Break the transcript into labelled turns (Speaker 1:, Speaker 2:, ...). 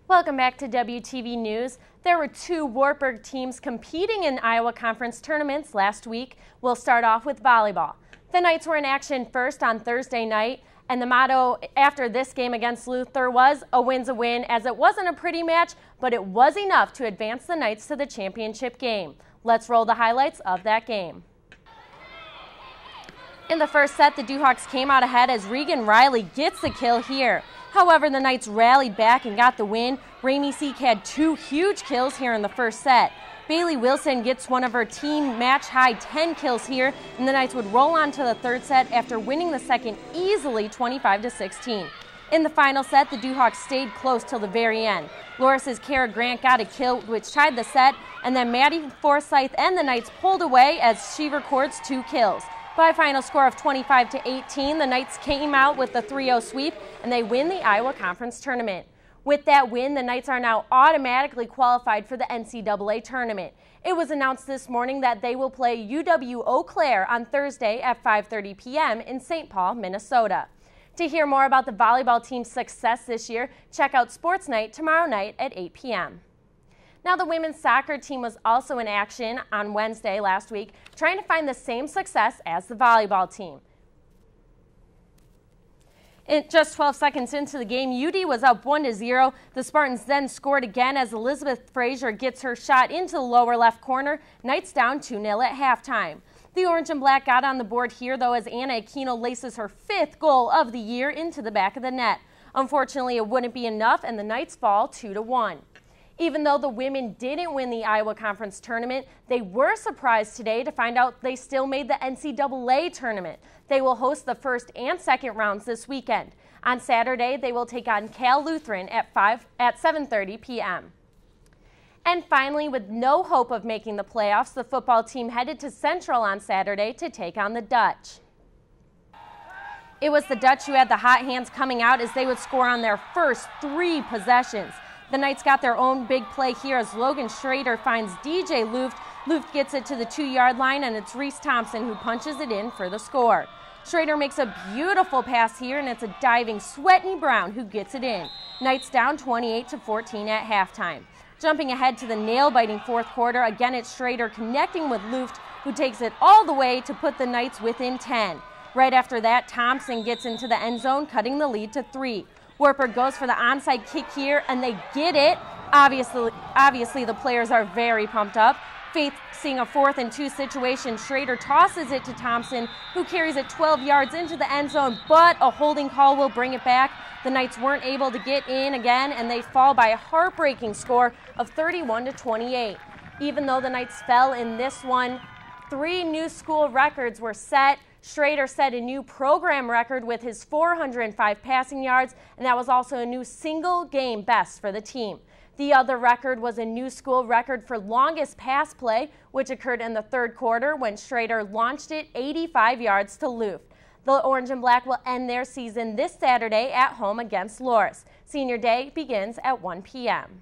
Speaker 1: Welcome back to WTV News. There were two Wartburg teams competing in Iowa Conference tournaments last week. We'll start off with volleyball. The Knights were in action first on Thursday night, and the motto after this game against Luther was "A win's a win," as it wasn't a pretty match, but it was enough to advance the Knights to the championship game. Let's roll the highlights of that game. In the first set, the Duhawks came out ahead as Regan Riley gets the kill here. However, the Knights rallied back and got the win. Ramey Seek had two huge kills here in the first set. Bailey Wilson gets one of her team match-high 10 kills here, and the Knights would roll on to the third set after winning the second easily 25-16. In the final set, the Duhawks stayed close till the very end. Loris's Kara Grant got a kill, which tied the set, and then Maddie Forsyth and the Knights pulled away as she records two kills. By a final score of 25-18, the Knights came out with the 3-0 sweep, and they win the Iowa Conference Tournament. With that win, the Knights are now automatically qualified for the NCAA tournament. It was announced this morning that they will play UW-Eau Claire on Thursday at 5:30 p.m. in St. Paul, Minnesota. To hear more about the volleyball team's success this year, check out Sports Night tomorrow night at 8 p.m. Now, the women's soccer team was also in action on Wednesday last week, trying to find the same success as the volleyball team. Just 12 seconds into the game, UD was up 1-0. The Spartans then scored again as Elizabeth Frazier gets her shot into the lower left corner. Knights down 2-0 at halftime. The orange and black got on the board here, though, as Anna Aquino laces her 5th goal of the year into the back of the net. Unfortunately, it wouldn't be enough, and the Knights fall 2-1. Even though the women didn't win the Iowa Conference Tournament, they were surprised today to find out they still made the NCAA Tournament. They will host the first and second rounds this weekend. On Saturday, they will take on Cal Lutheran at 7:30 p.m. And finally, with no hope of making the playoffs, the football team headed to Central on Saturday to take on the Dutch. It was the Dutch who had the hot hands coming out as they would score on their first 3 possessions. The Knights got their own big play here as Logan Schrader finds DJ Luft. Luft gets it to the 2-yard line, and it's Reese Thompson who punches it in for the score. Schrader makes a beautiful pass here, and it's a diving Sweatney Brown who gets it in. Knights down 28-14 at halftime. Jumping ahead to the nail-biting fourth quarter, again it's Schrader connecting with Luft, who takes it all the way to put the Knights within 10. Right after that, Thompson gets into the end zone, cutting the lead to 3. Wartburg goes for the onside kick here, and they get it. Obviously, the players are very pumped up. Faith seeing a 4th and 2 situation, Schrader tosses it to Thompson, who carries it 12 yards into the end zone, but a holding call will bring it back. The Knights weren't able to get in again, and they fall by a heartbreaking score of 31-28. Even though the Knights fell in this one, 3 new school records were set. Schrader set a new program record with his 405 passing yards, and that was also a new single game best for the team. The other record was a new school record for longest pass play, which occurred in the third quarter when Schrader launched it 85 yards to Luft. The Orange and Black will end their season this Saturday at home against Loris. Senior Day begins at 1 p.m.